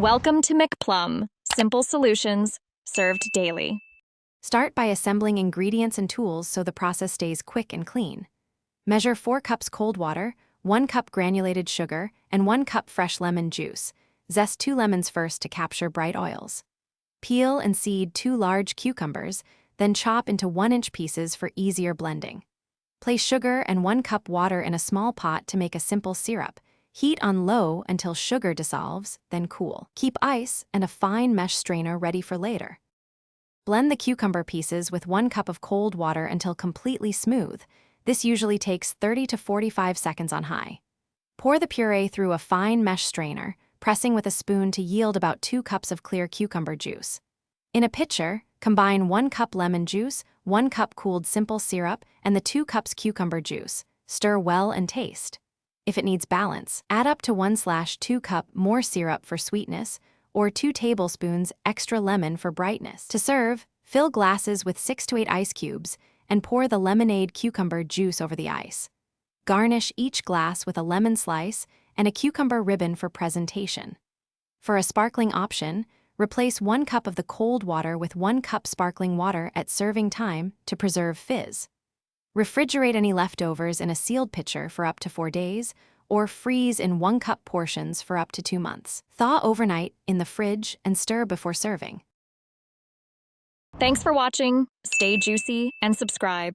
Welcome to McPlum, simple solutions served daily. Start by assembling ingredients and tools so the process stays quick and clean. Measure 4 cups cold water, 1 cup granulated sugar, and 1 cup fresh lemon juice. Zest 2 lemons first to capture bright oils. Peel and seed 2 large cucumbers, then chop into 1-inch pieces for easier blending. Place sugar and 1 cup water in a small pot to make a simple syrup. Heat on low until sugar dissolves, then cool. Keep ice and a fine mesh strainer ready for later. Blend the cucumber pieces with 1 cup of cold water until completely smooth. This usually takes 30 to 45 seconds on high. Pour the puree through a fine mesh strainer, pressing with a spoon to yield about 2 cups of clear cucumber juice. In a pitcher, combine 1 cup lemon juice, 1 cup cooled simple syrup, and the 2 cups cucumber juice. Stir well and taste. If it needs balance, add up to 1/2 cup more syrup for sweetness, or 2 tablespoons extra lemon for brightness. To serve, fill glasses with 6 to 8 ice cubes and pour the lemonade cucumber juice over the ice. Garnish each glass with a lemon slice and a cucumber ribbon for presentation. For a sparkling option, replace 1 cup of the cold water with 1 cup sparkling water at serving time to preserve fizz. Refrigerate any leftovers in a sealed pitcher for up to 4 days, or freeze in 1 cup portions for up to 2 months. Thaw overnight in the fridge and stir before serving. Thanks for watching. Stay juicy and subscribe.